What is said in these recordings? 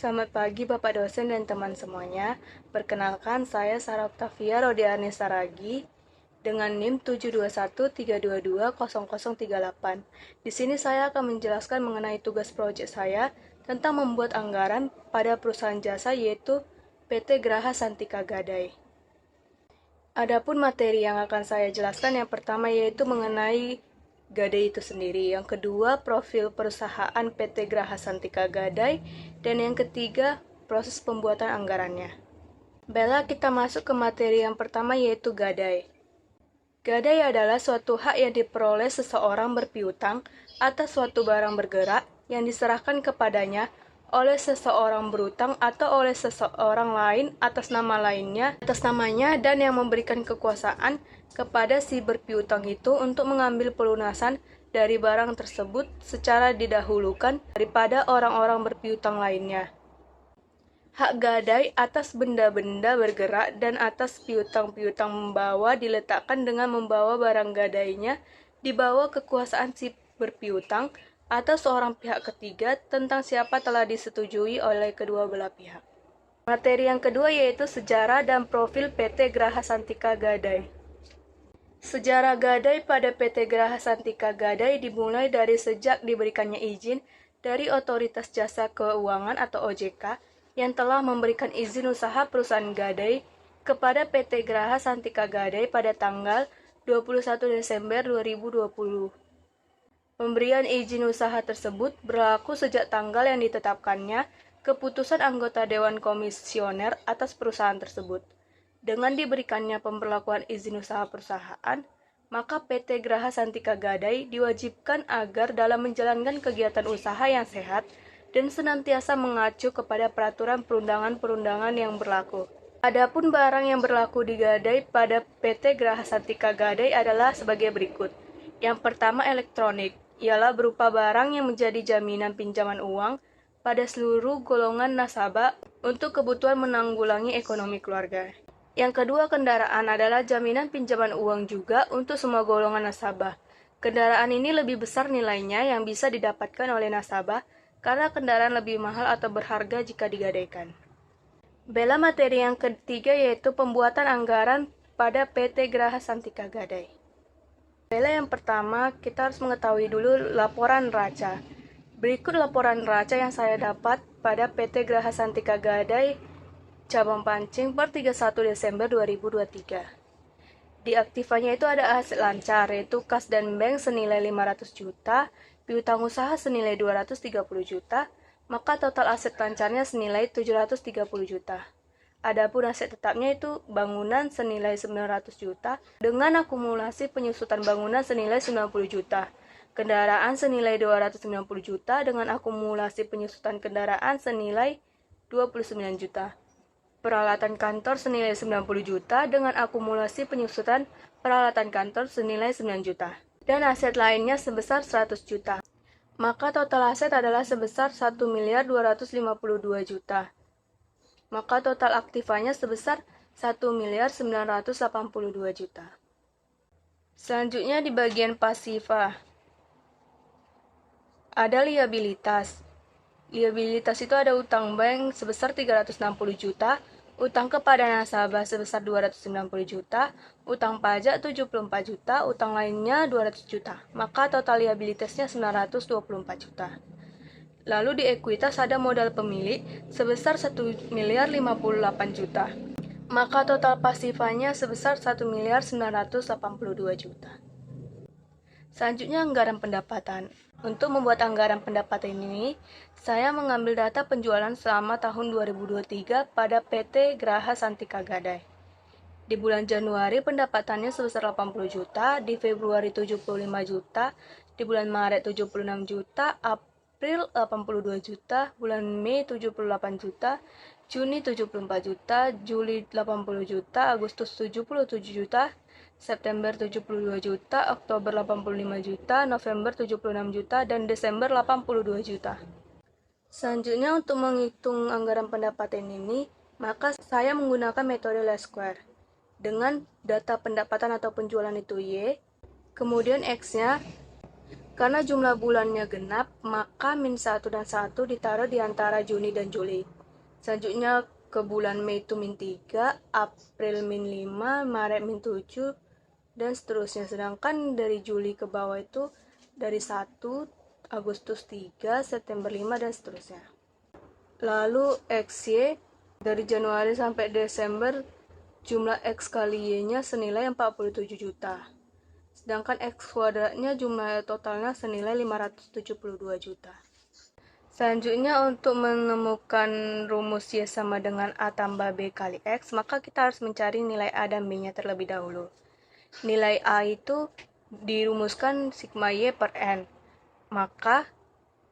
Selamat pagi Bapak dosen dan teman semuanya. Perkenalkan, saya Sarah Octavia Rodiani Saragi dengan NIM 72132200038. Di sini saya akan menjelaskan mengenai tugas proyek saya tentang membuat anggaran pada perusahaan jasa yaitu PT Graha Santika Gadai. Adapun materi yang akan saya jelaskan yang pertama yaitu mengenai Gadai itu sendiri, yang kedua profil perusahaan PT Graha Santika Gadai, dan yang ketiga proses pembuatan anggarannya. Baiklah, kita masuk ke materi yang pertama yaitu Gadai. Gadai adalah suatu hak yang diperoleh seseorang berpiutang atas suatu barang bergerak yang diserahkan kepadanya oleh seseorang berutang atau oleh seseorang lain atas namanya dan yang memberikan kekuasaan kepada si berpiutang itu untuk mengambil pelunasan dari barang tersebut secara didahulukan daripada orang-orang berpiutang lainnya. Hak gadai atas benda-benda bergerak dan atas piutang-piutang membawa diletakkan dengan membawa barang gadainya di bawah kekuasaan si berpiutang atau seorang pihak ketiga tentang siapa telah disetujui oleh kedua belah pihak. Materi yang kedua yaitu sejarah dan profil PT Graha Santika Gadai. Sejarah Gadai pada PT Graha Santika Gadai dimulai dari sejak diberikannya izin dari Otoritas Jasa Keuangan atau OJK yang telah memberikan izin usaha perusahaan Gadai kepada PT Graha Santika Gadai pada tanggal 21 Desember 2020. Pemberian izin usaha tersebut berlaku sejak tanggal yang ditetapkannya keputusan anggota Dewan Komisioner atas perusahaan tersebut. Dengan diberikannya pemberlakuan izin usaha perusahaan, maka PT Graha Santika Gadai diwajibkan agar dalam menjalankan kegiatan usaha yang sehat dan senantiasa mengacu kepada peraturan perundangan-perundangan yang berlaku. Adapun barang yang berlaku di Gadai pada PT Graha Santika Gadai adalah sebagai berikut. Yang pertama, elektronik, ialah berupa barang yang menjadi jaminan pinjaman uang pada seluruh golongan nasabah untuk kebutuhan menanggulangi ekonomi keluarga. Yang kedua, kendaraan adalah jaminan pinjaman uang juga untuk semua golongan nasabah. Kendaraan ini lebih besar nilainya yang bisa didapatkan oleh nasabah karena kendaraan lebih mahal atau berharga jika digadaikan. Bela materi yang ketiga yaitu pembuatan anggaran pada PT Graha Santika Gadai. Bela yang pertama, kita harus mengetahui dulu laporan neraca. Berikut laporan neraca yang saya dapat pada PT Graha Santika Gadai Cabang Pancing per 31 Desember 2023. Di aktifanya itu ada aset lancar, yaitu kas dan bank senilai 500 juta, piutang usaha senilai 230 juta, maka total aset lancarnya senilai 730 juta. Adapun aset tetapnya itu bangunan senilai 900 juta dengan akumulasi penyusutan bangunan senilai 90 juta. Kendaraan senilai 290 juta dengan akumulasi penyusutan kendaraan senilai 29 juta. Peralatan kantor senilai 90 juta dengan akumulasi penyusutan peralatan kantor senilai 9 juta. Dan aset lainnya sebesar 100 juta. Maka total aset adalah sebesar 1.252 juta. Maka total aktifanya sebesar 1.982 juta. Selanjutnya di bagian pasifa ada liabilitas. Liabilitas itu ada utang bank sebesar 360 juta, utang kepada nasabah sebesar 290 juta, utang pajak 74 juta, utang lainnya 200 juta. Maka total liabilitasnya 924 juta. Lalu di ekuitas ada modal pemilik sebesar 1.058 juta. Maka total pasifanya sebesar 1.982 juta. Selanjutnya anggaran pendapatan. Untuk membuat anggaran pendapatan ini, saya mengambil data penjualan selama tahun 2023 pada PT Graha Santika Gadai. Di bulan Januari pendapatannya sebesar 80 juta, di Februari 75 juta, di bulan Maret 76 juta, April 82 juta, bulan Mei 78 juta, Juni 74 juta, Juli 80 juta, Agustus 77 juta, September 72 juta, Oktober 85 juta, November 76 juta, dan Desember 82 juta. Selanjutnya untuk menghitung anggaran pendapatan ini, maka saya menggunakan metode least square. Dengan data pendapatan atau penjualan itu Y, kemudian X-nya, karena jumlah bulannya genap, maka min 1 dan 1 ditaruh di antara Juni dan Juli. Selanjutnya ke bulan Mei itu min 3, April min 5, Maret min 7, dan seterusnya. Sedangkan dari Juli ke bawah itu dari 1, Agustus 3, September 5, dan seterusnya. Lalu XY dari Januari sampai Desember jumlah X kali Y-nya senilai 47 juta. Sedangkan X kuadratnya jumlah totalnya senilai 572 juta. Selanjutnya untuk menemukan rumus Y sama dengan A tambah B kali X, maka kita harus mencari nilai A dan B-nya terlebih dahulu. Nilai A itu dirumuskan sigma Y per N. Maka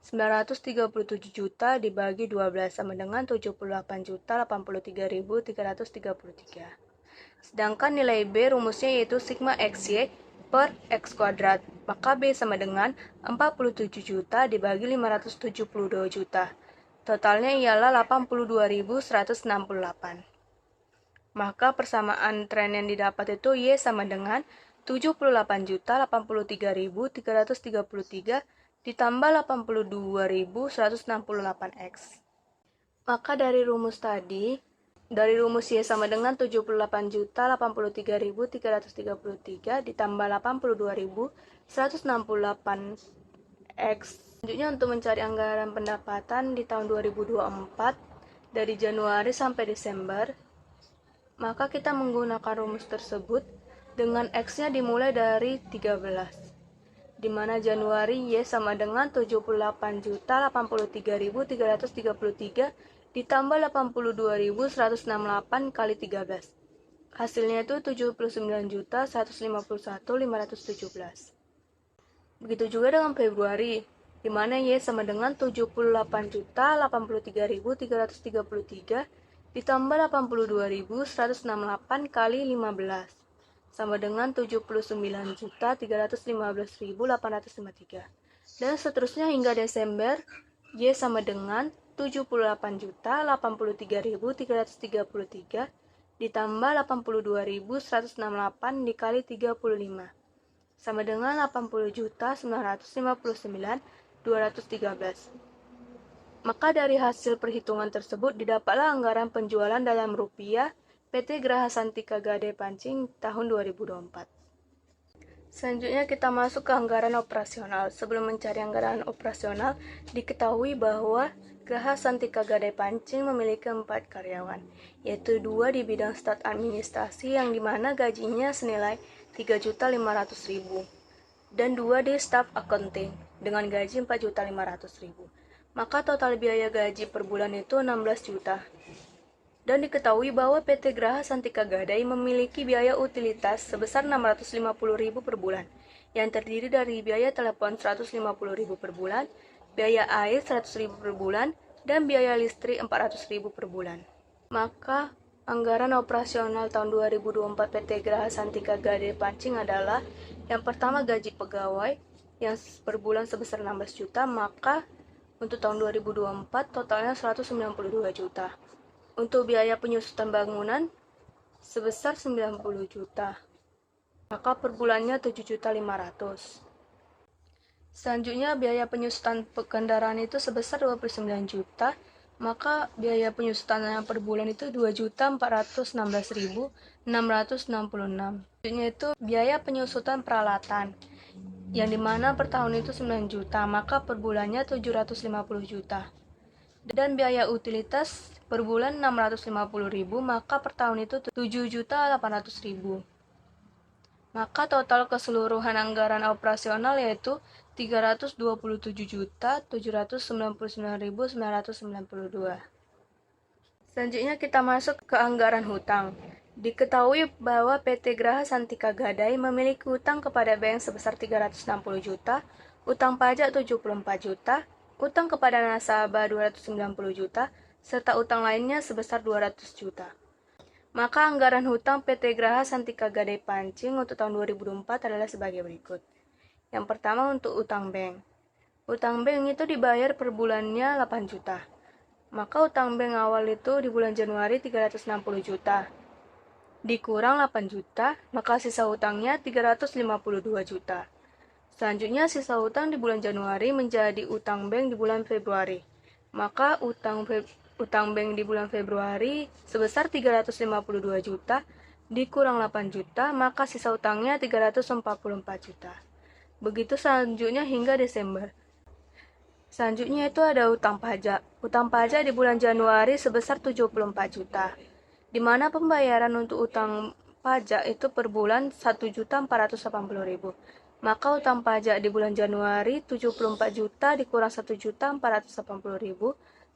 937 juta dibagi 12 sama dengan 78.083.333. Sedangkan nilai B rumusnya yaitu sigma XY per X kuadrat. Maka B sama dengan 47 juta dibagi 572 juta. Totalnya ialah 82.168. Maka persamaan tren yang didapat itu Y sama dengan 78.083.333 ditambah 82.168X. Maka dari rumus tadi, dari rumus Y sama dengan 78.083.333 ditambah 82.168X. Selanjutnya untuk mencari anggaran pendapatan di tahun 2024 dari Januari sampai Desember, maka kita menggunakan rumus tersebut dengan X-nya dimulai dari 13. Di mana Januari Y sama dengan 78.083.333 ditambah 82.168 kali 13. Hasilnya itu 79.151.517. Begitu juga dengan Februari, di mana Y sama dengan 78.083.333 ditambah 82.168 kali 15. Sama dengan 79.315.853. Dan seterusnya hingga Desember, Y sama dengan 78.083.333 ditambah 82.168 dikali 35. Sama dengan 80.959.213. Maka dari hasil perhitungan tersebut didapatlah anggaran penjualan dalam rupiah PT Graha Santika Gadai Pancing tahun 2024. Selanjutnya kita masuk ke anggaran operasional. Sebelum mencari anggaran operasional, diketahui bahwa Graha Santika Gadai Pancing memiliki 4 karyawan, yaitu 2 di bidang staf administrasi yang dimana gajinya senilai 3.500.000 dan 2 di staf accounting dengan gaji 4.500.000. Maka total biaya gaji per bulan itu 16 juta. Dan diketahui bahwa PT Graha Santika Gadai memiliki biaya utilitas sebesar 650.000 per bulan, yang terdiri dari biaya telepon 150.000 per bulan, biaya air 100.000 per bulan, dan biaya listrik 400.000 per bulan. Maka anggaran operasional tahun 2024 PT Graha Santika Gadai Pancing adalah yang pertama gaji pegawai yang per bulan sebesar 16 juta, maka untuk tahun 2024 totalnya 192 juta. Untuk biaya penyusutan bangunan sebesar 90 juta. Maka per bulannya 7.500.000. Selanjutnya biaya penyusutan kendaraan itu sebesar 29 juta. Maka biaya penyusutan yang per bulan itu 2.416.666. Selanjutnya itu biaya penyusutan peralatan yang dimana per tahun itu 9 juta, maka per bulannya 750 juta. Dan biaya utilitas per bulan 650.000, maka per tahun itu 7.800.000. Maka total keseluruhan anggaran operasional yaitu 327.799.992. Selanjutnya kita masuk ke anggaran hutang. Diketahui bahwa PT Graha Santika Gadai memiliki hutang kepada bank sebesar 360 juta, utang pajak 74 juta, utang kepada nasabah 290 juta, serta utang lainnya sebesar 200 juta. Maka anggaran hutang PT Graha Santika Gadai Pancing untuk tahun 2024 adalah sebagai berikut. Yang pertama untuk utang bank. Utang bank itu dibayar per bulannya 8 juta. Maka utang bank awal itu di bulan Januari 360 juta. Dikurang 8 juta, maka sisa utangnya 352 juta. Selanjutnya sisa utang di bulan Januari menjadi utang bank di bulan Februari. Maka utang bank di bulan Februari sebesar 352 juta, dikurang 8 juta, maka sisa utangnya 344 juta. Begitu selanjutnya hingga Desember. Selanjutnya itu ada utang pajak. Utang pajak di bulan Januari sebesar 74 juta. Di mana pembayaran untuk utang pajak itu per bulan 1.480.000. Maka utang pajak di bulan Januari 74 juta dikurang 1.480.000,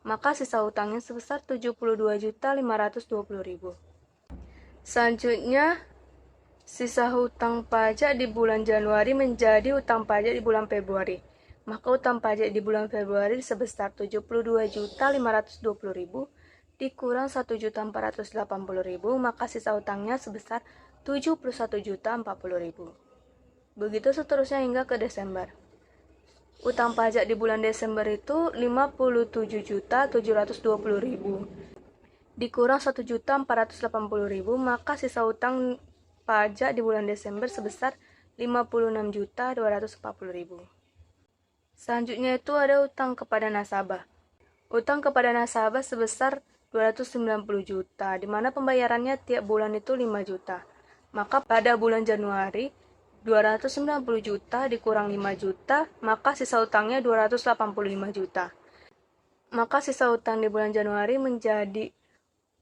maka sisa utangnya sebesar 72.520.000. Selanjutnya, sisa hutang pajak di bulan Januari menjadi utang pajak di bulan Februari. Maka utang pajak di bulan Februari sebesar 72.520.000 dikurang 1.480.000, maka sisa utangnya sebesar 71.040.000. Begitu seterusnya hingga ke Desember. Utang pajak di bulan Desember itu 57.720.000 dikurang 1.480.000, maka sisa utang pajak di bulan Desember sebesar 56.240.000. Selanjutnya itu ada utang kepada nasabah. Utang kepada nasabah sebesar 290 juta, di mana pembayarannya tiap bulan itu 5 juta. Maka pada bulan Januari 290 juta dikurang 5 juta, maka sisa utangnya 285 juta. Maka sisa utang di bulan Januari menjadi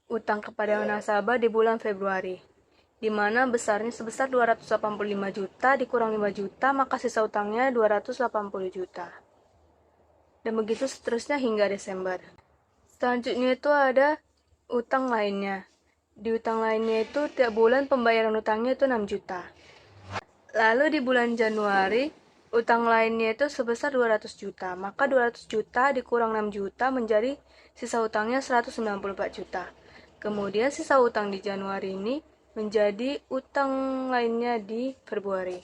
utang kepada nasabah di bulan Februari, di mana besarnya sebesar 285 juta dikurang 5 juta, maka sisa utangnya 280 juta. Dan begitu seterusnya hingga Desember. Selanjutnya itu ada utang lainnya. Di utang lainnya itu tiap bulan pembayaran utangnya itu 6 juta. Lalu di bulan Januari, utang lainnya itu sebesar 200 juta. Maka 200 juta dikurang 6 juta menjadi sisa utangnya 194 juta. Kemudian sisa utang di Januari ini menjadi utang lainnya di Februari.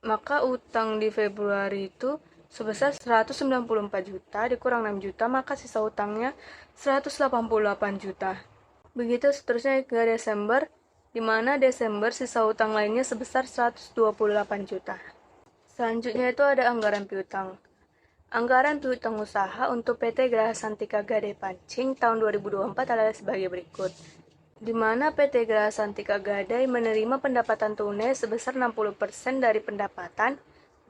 Maka utang di Februari itu sebesar 194 juta dikurang 6 juta, maka sisa utangnya 188 juta. Begitu seterusnya hingga Desember, di mana Desember sisa utang lainnya sebesar 128 juta. Selanjutnya itu ada anggaran piutang. Anggaran piutang usaha untuk PT Graha Santika Gadai Pancing tahun 2024 adalah sebagai berikut. Di mana PT Graha Santika Gadai menerima pendapatan tunai sebesar 60% dari pendapatan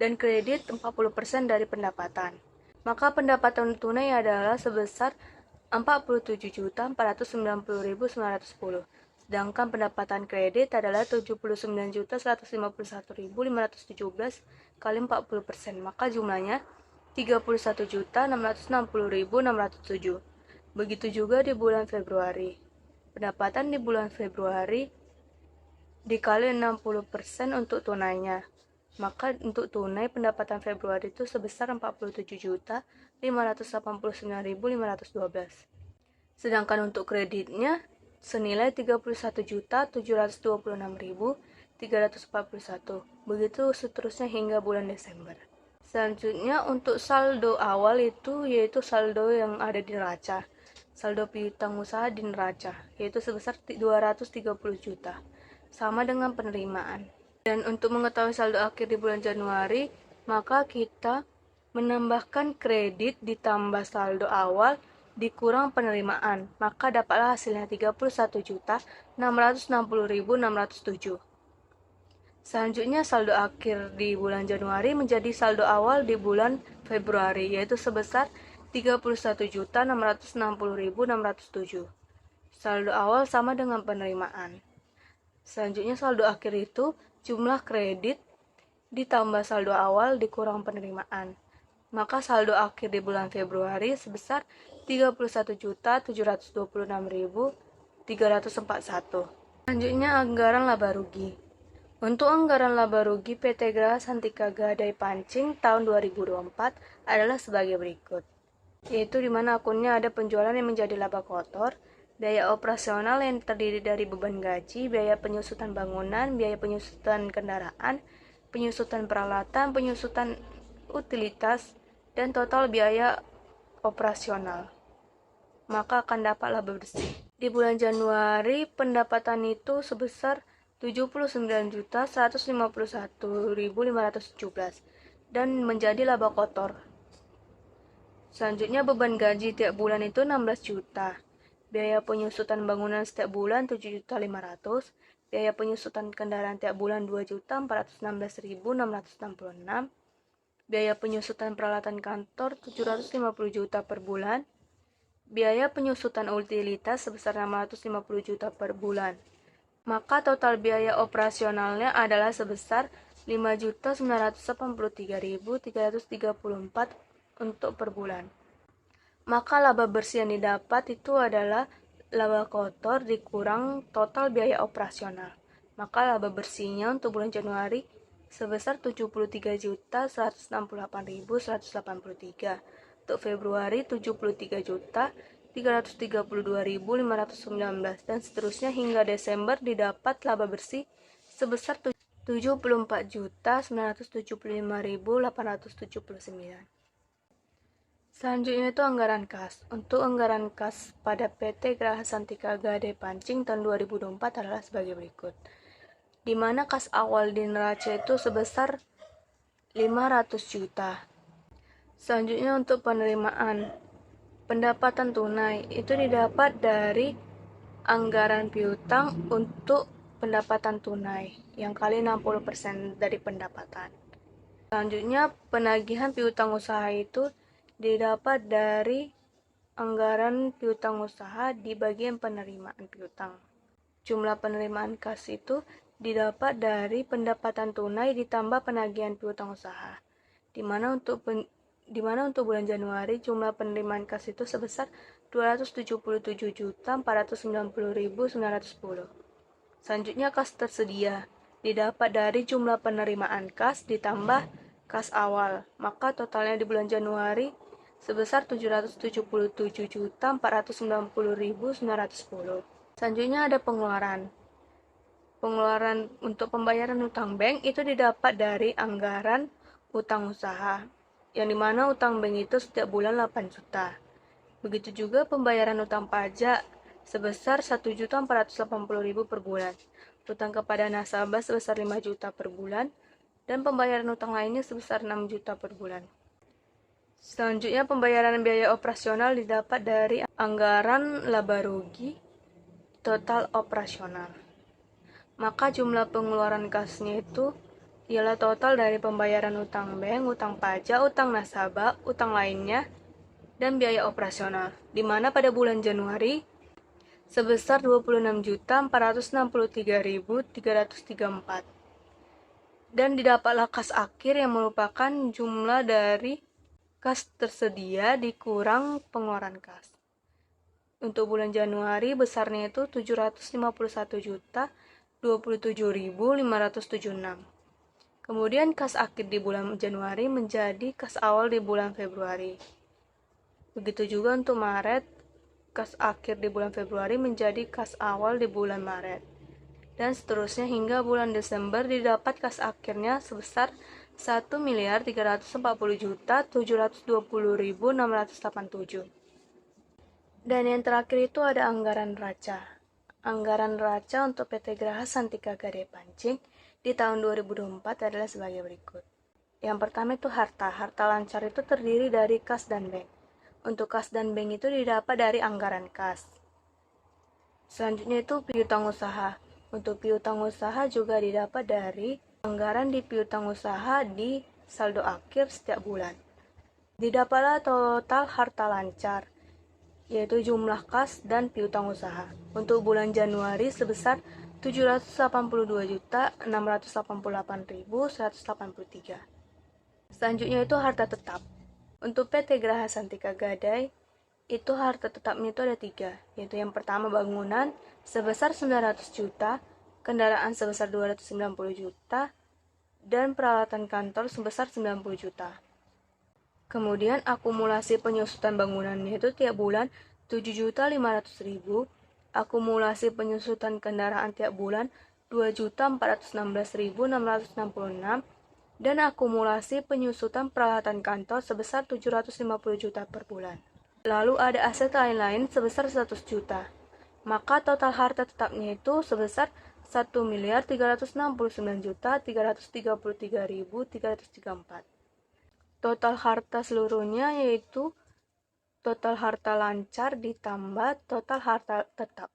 dan kredit 40% dari pendapatan. Maka pendapatan tunai adalah sebesar 47.490.910. Sedangkan pendapatan kredit adalah 79.151.517 kali 40%. Maka jumlahnya 31.660.607. Begitu juga di bulan Februari. Pendapatan di bulan Februari dikali 60% untuk tunainya. Maka untuk tunai pendapatan Februari itu sebesar 47.589.512. Sedangkan untuk kreditnya senilai 31.726.341. Begitu seterusnya hingga bulan Desember. Selanjutnya untuk saldo awal itu yaitu saldo yang ada di neraca. Saldo piutang usaha di neraca yaitu sebesar 230 juta, sama dengan penerimaan. Dan untuk mengetahui saldo akhir di bulan Januari, maka kita menambahkan kredit ditambah saldo awal dikurang penerimaan, maka dapatlah hasilnya 31.660.607. Selanjutnya saldo akhir di bulan Januari menjadi saldo awal di bulan Februari, yaitu sebesar 31.660.607. Saldo awal sama dengan penerimaan. Selanjutnya saldo akhir itu jumlah kredit ditambah saldo awal dikurang penerimaan. Maka saldo akhir di bulan Februari sebesar 31.726.341. Selanjutnya anggaran laba rugi. Untuk anggaran laba rugi PT Graha Santika Gadai Pancing tahun 2024 adalah sebagai berikut. Yaitu di mana akunnya ada penjualan yang menjadi laba kotor, biaya operasional yang terdiri dari beban gaji, biaya penyusutan bangunan, biaya penyusutan kendaraan, penyusutan peralatan, penyusutan utilitas, dan total biaya operasional, maka akan dapat laba bersih. Di bulan Januari, pendapatan itu sebesar 79.151.517 dan menjadi laba kotor. Selanjutnya beban gaji tiap bulan itu 16 juta. Biaya penyusutan bangunan setiap bulan 7.500.000, biaya penyusutan kendaraan tiap bulan 2.416.666, biaya penyusutan peralatan kantor 750 juta per bulan, biaya penyusutan utilitas sebesar 650 juta per bulan. Maka total biaya operasionalnya adalah sebesar 5.983.334 untuk per bulan. Maka laba bersih yang didapat itu adalah laba kotor dikurang total biaya operasional. Maka laba bersihnya untuk bulan Januari sebesar 73.168.183. Untuk Februari 73.332.519 dan seterusnya hingga Desember didapat laba bersih sebesar 74.975.879. Selanjutnya itu anggaran kas. Untuk anggaran kas pada PT Graha Santika Gadai Pancing tahun 2024 adalah sebagai berikut. Di mana kas awal di neraca itu sebesar 500 juta. Selanjutnya untuk penerimaan pendapatan tunai itu didapat dari anggaran piutang untuk pendapatan tunai yang kali 60% dari pendapatan. Selanjutnya penagihan piutang usaha itu didapat dari anggaran piutang usaha di bagian penerimaan piutang. Jumlah penerimaan kas itu didapat dari pendapatan tunai ditambah penagihan piutang usaha. Di mana untuk bulan Januari jumlah penerimaan kas itu sebesar 277.490.910. Selanjutnya kas tersedia didapat dari jumlah penerimaan kas ditambah kas awal. Maka totalnya di bulan Januari sebesar 777.490.910. Selanjutnya ada pengeluaran. Pengeluaran untuk pembayaran utang bank itu didapat dari anggaran utang usaha, yang dimana utang bank itu setiap bulan 8 juta. Begitu juga pembayaran utang pajak sebesar 1.480.000 per bulan, utang kepada nasabah sebesar 5 juta per bulan, dan pembayaran utang lainnya sebesar 6 juta per bulan. Selanjutnya pembayaran biaya operasional didapat dari anggaran laba rugi total operasional. Maka jumlah pengeluaran kasnya itu ialah total dari pembayaran utang bank, utang pajak, utang nasabah, utang lainnya, dan biaya operasional, di mana pada bulan Januari sebesar 26.463.334. Dan didapatlah kas akhir yang merupakan jumlah dari kas tersedia dikurang pengeluaran kas. Untuk bulan Januari besarnya itu 751.027.576. Kemudian kas akhir di bulan Januari menjadi kas awal di bulan Februari. Begitu juga untuk Maret, kas akhir di bulan Februari menjadi kas awal di bulan Maret. Dan seterusnya hingga bulan Desember didapat kas akhirnya sebesar 1.340.720.687. Dan yang terakhir itu ada anggaran neraca. Anggaran neraca untuk PT Graha Santika Gadai Pancing di tahun 2024 adalah sebagai berikut. Yang pertama itu harta. Harta lancar itu terdiri dari kas dan bank. Untuk kas dan bank itu didapat dari anggaran kas. Selanjutnya itu piutang usaha. Untuk piutang usaha juga didapat dari anggaran di piutang usaha di saldo akhir setiap bulan. Didapatlah total harta lancar, yaitu jumlah kas dan piutang usaha. Untuk bulan Januari sebesar 782.688.183. Selanjutnya itu harta tetap. Untuk PT Graha Santika Gadai, itu harta tetapnya itu ada 3, yaitu yang pertama bangunan sebesar 900 juta, kendaraan sebesar 290 juta, dan peralatan kantor sebesar 90 juta. Kemudian akumulasi penyusutan bangunannya itu tiap bulan 7.500.000, akumulasi penyusutan kendaraan tiap bulan 2.416.666, dan akumulasi penyusutan peralatan kantor sebesar 750 juta per bulan. Lalu ada aset lain-lain sebesar 100 juta. Maka total harta tetapnya itu sebesar 1.369.333.334. Total harta seluruhnya yaitu total harta lancar ditambah total harta tetap.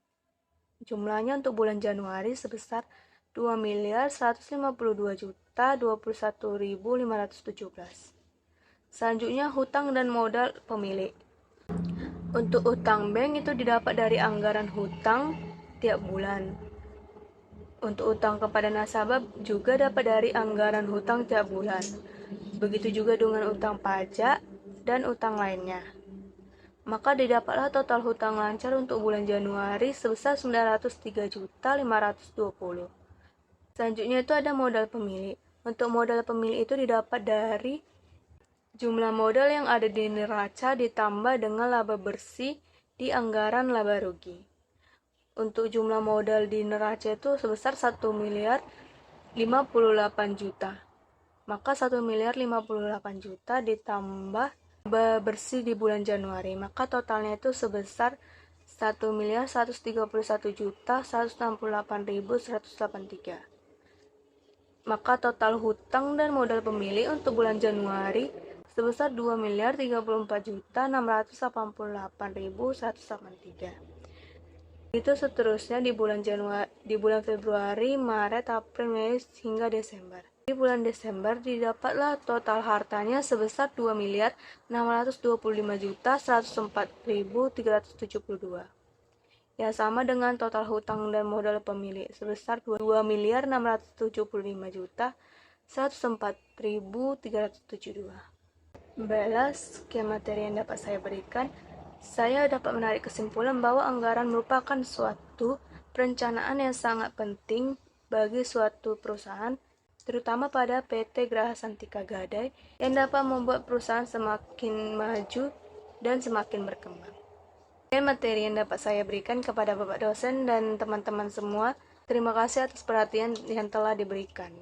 Jumlahnya untuk bulan Januari sebesar 2.152.021.517. Selanjutnya hutang dan modal pemilik. Untuk utang bank itu didapat dari anggaran hutang tiap bulan. Untuk utang kepada nasabah juga dapat dari anggaran hutang tiap bulan. Begitu juga dengan utang pajak dan utang lainnya. Maka didapatlah total hutang lancar untuk bulan Januari sebesar 903.520. Selanjutnya itu ada modal pemilik. Untuk modal pemilik itu didapat dari jumlah modal yang ada di neraca ditambah dengan laba bersih di anggaran laba rugi. Untuk jumlah modal di neraca itu sebesar 1.058 juta. Maka 1.058 juta ditambah laba bersih di bulan Januari. Maka totalnya itu sebesar 1.131.168.183. Maka total hutang dan modal pemilik untuk bulan Januari sebesar 2.334.188.183. Itu seterusnya di bulan Februari, Maret, April, Mei hingga Desember. Di bulan Desember didapatlah total hartanya sebesar 2.625.104.372. Ya sama dengan total hutang dan modal pemilik sebesar 2.675.104.372. Baiklah, sekian materi yang dapat saya berikan. Saya dapat menarik kesimpulan bahwa anggaran merupakan suatu perencanaan yang sangat penting bagi suatu perusahaan, terutama pada PT Graha Santika Gadai, yang dapat membuat perusahaan semakin maju dan semakin berkembang. Sekian materi yang dapat saya berikan kepada Bapak dosen dan teman-teman semua. Terima kasih atas perhatian yang telah diberikan.